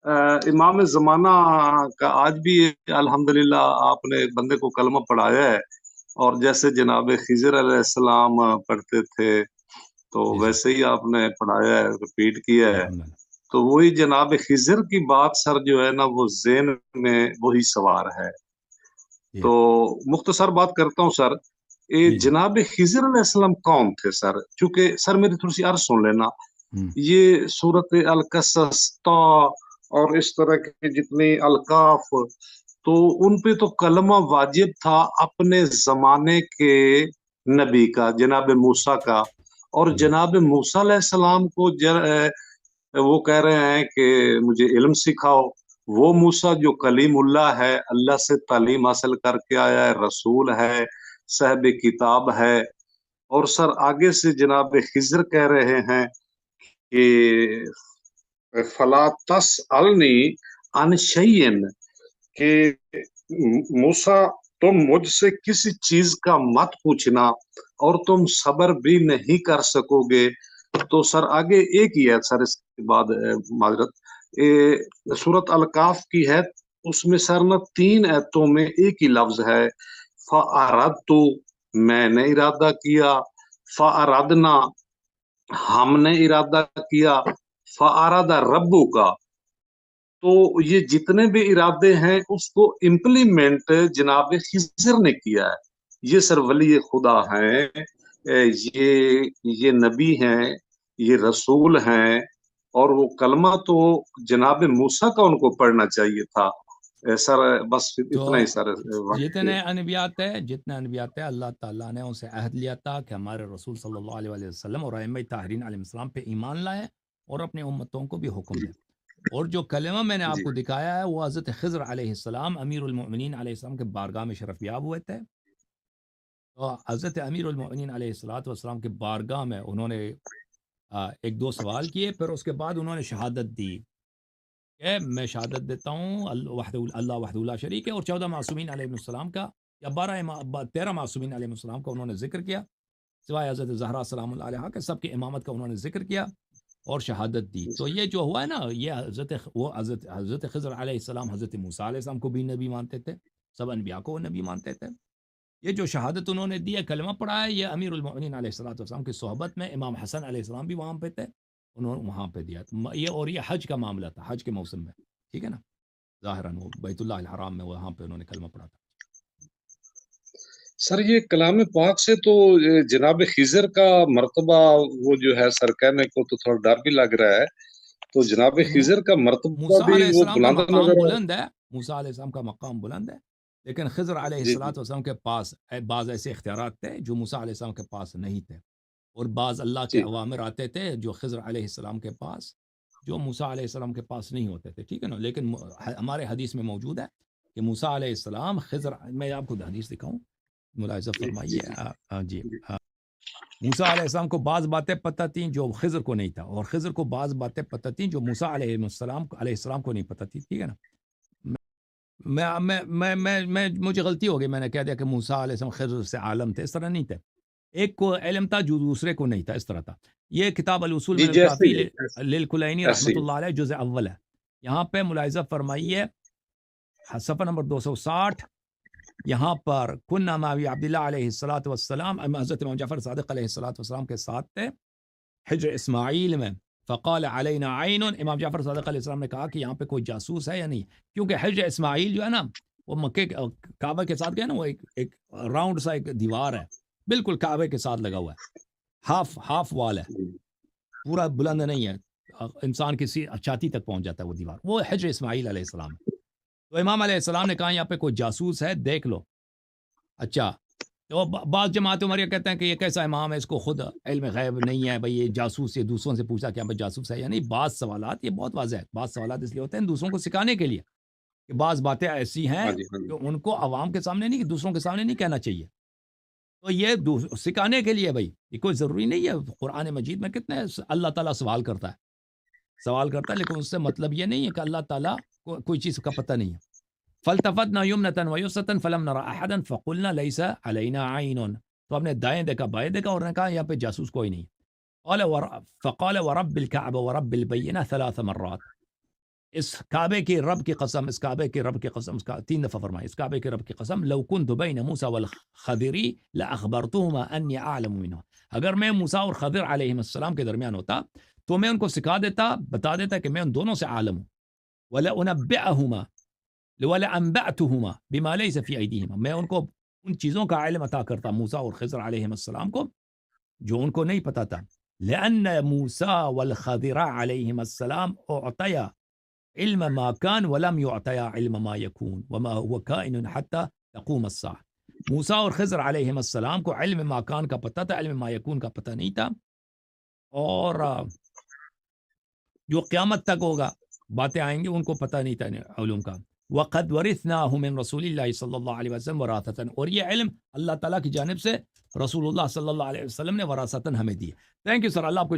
امام زمانہ کا آج بھی الحمدللہ آپ نے ایک بندے کو کلمہ پڑھایا ہے، اور جیسے جناب خضر علیہ السلام پڑھتے تھے تو جی سر، ویسے ہی آپ نے پڑھایا ہے، رپیٹ کیا ہے. الحمدللہ. تو وہی جناب خضر کی بات سر جو ہے نا وہ ذہن میں وہی سوار ہے. جی تو مختصر بات کرتا ہوں سر. یہ جی جی. جناب خضر علیہ السلام کون تھے سر؟ چونکہ سر میری تھوڑی سی عرض سن لینا. ہم، یہ صورت القصص اور اس طرح کے جتنے القاف، تو ان پہ تو کلمہ واجب تھا اپنے زمانے کے نبی کا، جناب موسیٰ کا. اور ہم، جناب موسیٰ علیہ السلام کو وہ کہہ رہے ہیں کہ مجھے علم سکھاؤ. وہ موسیٰ جو کلیم اللہ ہے، اللہ سے تعلیم حاصل کر کے آیا ہے، رسول ہے، صاحب کتاب ہے. اور سر آگے سے جناب خضر کہہ رہے ہیں کہ فلا تسألنی عن شیئن، کہ موسیٰ تم مجھ سے کسی چیز کا مت پوچھنا اور تم صبر بھی نہیں کر سکو گے. تو سر آگے ایک ہی ہے سر، اس کے بعد معذرت، سورت القاف کی ہے، اس میں سر نہ 3 آیتوں میں ایک ہی لفظ ہے، فَأَرَدْتُ، میں نے ارادہ کیا، فَأَرَدْنَا، ہم نے ارادہ کیا، فَأَرَدَ رَبُّكَ. تو یہ جتنے بھی ارادے ہیں اس کو امپلیمنٹ جناب خضر نے کیا ہے. یہ سر ولی خدا ہیں، یہ نبی ہیں، یہ رسول ہیں. اور وہ کلمہ تو جناب موسیٰ کا ان کو پڑھنا چاہیے تھا. سر بس تو اتنا ہی سر واقعی. جتنے انبیاء تھے اللہ تعالیٰ نے ان سے عہد لیا تھا کہ ہمارے رسول صلی اللہ علیہ وسلم اور ائمہ طاہرین علیہ السلام پہ ایمان لائیں اور اپنی امتوں کو بھی حکم دیں. اور جو کلمہ میں نے آپ جی کو دکھایا ہے وہ حضرت خضر علیہ السلام امیر المؤمنین علیہ السلام کے بارگاہ میں شرف یاب ہوئے تھے. تو حضرت امیر المؤمنین علیہ السلام کے بارگاہ میں انہوں نے ایک دو سوال کیے، پھر اس کے بعد انہوں نے شہادت دی کہ میں شہادت دیتا ہوں اللہ وحدہ لا شریک ہے. اور 14 معصومین علیہ السلام کا یا 13 معصومین علیہ السلام کا انہوں نے ذکر کیا، سوائے حضرت زہرا سلام اللہ علیہ کے، سب کی امامت کا انہوں نے ذکر کیا اور شہادت دی. تو یہ جو ہوا ہے نا، یہ حضرت خضر علیہ السلام حضرت موسیٰ علیہ السلام کو بھی نبی مانتے تھے، سب انبیاء کو وہ نبی مانتے تھے. یہ جو شہادت انہوں نے دی ہے، کلمہ پڑھا ہے، یہ امیر المؤمنین علیہ السلام کی صحبت میں امام حسن علیہ السلام بھی وہاں پہ تھے، انہوں نے وہاں پہ دیا. یہ حج کا معاملہ تھا، حج کے موسم میں، ٹھیک ہے نا، ظاہراً وہ بیت اللہ الحرام میں وہاں پہ انہوں نے کلمہ پڑھا تھا. سر یہ کلام پاک سے تو جناب خضر کا مرتبہ وہ جو ہے سر کہنے کو تو تھوڑا ڈر بھی لگ رہا ہے. تو جناب خضر کا مرتبہ موسیٰ بھی علیہ وہ السلام کا بلند مقام نظر آ بلند ہے، موسیٰ علیہ السلام کا مقام بلند ہے، لیکن خضر علیہ جی جی السلام کے پاس بعض ایسے اختیارات تھے جو موسیٰ علیہ السلام کے پاس نہیں تھے، اور بعض اللہ کے جی اوامر آتے تھے جو خضر علیہ السلام کے پاس، جو موسیٰ علیہ السلام کے پاس نہیں ہوتے تھے، ٹھیک ہے نا. لیکن ہمارے حدیث میں موجود ہے کہ موسیٰ علیہ السلام میں آپ کو حدیث دکھاؤں، ملاحظہ جی جی فرمائیے. جی. جی موسیٰ علیہ السلام کو بعض باتیں پتہ تھیں جو خضر کو نہیں تھا، اور خضر کو بعض باتیں پتہ تھیں جو موسیٰ علیہ السلام کو نہیں پتہ تھی، ٹھیک ہے نا. مجھے غلطی ہو گئی، میں نے کہہ دیا کہ موسیٰ علیہ السلام خضر سے عالم تھے، اس طرح نہیں تھے. ایک کو علم تھا جو دوسرے کو نہیں تھا، اس طرح تھا. یہ کتاب الاصول جی من جیسے الکافی ہی ہے، للکلینی ایسے رحمۃ ہی اللہ علیہ جزء اول ہے. یہاں پہ ملاحظہ فرمائیے صفحہ نمبر 260، یہاں پر کننا مع عبداللہ علیہ السلام، حضرت امام جعفر صادق علیہ السلام کے ساتھ تھے حجر اسماعیل میں. فقال علینا عین، امام جعفر صادق علیہ السلام نے کہا کہ یہاں پہ کوئی جاسوس ہے یا نہیں، کیونکہ حجر اسماعیل جو ہے نا وہ مکے کعبہ کے ساتھ گیا نا، وہ ایک راؤنڈ سا ایک دیوار ہے، بالکل کعبے کے ساتھ لگا ہوا ہے، ہاف وال ہے، جی پورا بلند نہیں ہے، انسان کی چھاتی تک پہنچ جاتا ہے وہ دیوار، وہ حجر اسماعیل علیہ السلام ہے. تو امام علیہ السلام نے کہا یہاں پہ کوئی جاسوس ہے، دیکھ لو. اچھا، تو بعض جماعت عمریہ کہتے ہیں کہ یہ کیسا امام ہے، اس کو خود علم غیب نہیں ہے، بھائی یہ جاسوس، یہ دوسروں سے پوچھا کہ ہم جاسوس ہے یا نہیں. بعض سوالات یہ بہت واضح ہے، بعض سوالات اس لیے ہوتے ہیں دوسروں کو سکھانے کے لیے کہ بعض باتیں ایسی ہیں ہاں جی ہاں جی کہ ان کو عوام کے سامنے نہیں، دوسروں کے سامنے نہیں کہنا چاہیے. تو یہ سکھانے کے لیے، بھائی یہ کوئی ضروری نہیں ہے. قرآن مجید میں کتنے اللہ تعالیٰ سوال کرتا ہے، لیکن اس سے مطلب یہ نہیں ہے کہ اللہ تعالیٰ کو کوئی چیز کا پتہ نہیں ہے. فالتفتنا یمنة ویسرة فلم نرى احدا فقلنا ليس علينا عین، تو ہم نے دائیں دیکھا بائیں دیکھا اور نے کہا یہاں پہ جاسوس کوئی نہیں. فقال ورب الكعبة ورب البینہ 3 مرات، اس کعبے کے رب کی قسم، اس کعبے کے رب کی قسم، 3 دفعہ فرمائے، اس کعبے کے رب کی قسم، لو كنت بین موسیٰ والخضر لاخبرتهما انی اعلم منه، اگر میں موسیٰ اور خضر علیہ السلام کے درمیان ہوتا تو میں ان کو سکھا دیتا، بتا دیتا کہ میں ان دونوں سے عالم ہوں، ولانبئهما ولانبأتهما بما ليس في ایدیہما، میں ان کو ان چیزوں کا علم عطا کرتا موسیٰ اور خضر علیہ السلام کو جو ان کو نہیں پتا تھا، لأن موسیٰ والخضر علیہ السلام اعطیا علم ما كان ولم يعطیا علم ما يكون وما هو كائن حتى تقوم الساعة، موسیٰ اور خضر علیہ السلام کو علم ما کان کا پتہ تھا، علم ما یکون کا پتہ نہیں تھا، اور جو قیامت تک ہوگا باتیں آئیں گی ان کو پتہ نہیں تھا علوم کا۔ وقد ورثناه من رسول اللہ صلی اللہ علیہ وسلم وراثتاً، اور یہ علم اللہ تعالیٰ کی جانب سے رسول اللہ صلی اللہ علیہ وسلم نے وراثتاً ہمیں دی۔ تھینک یو سر، اللہ آپ کو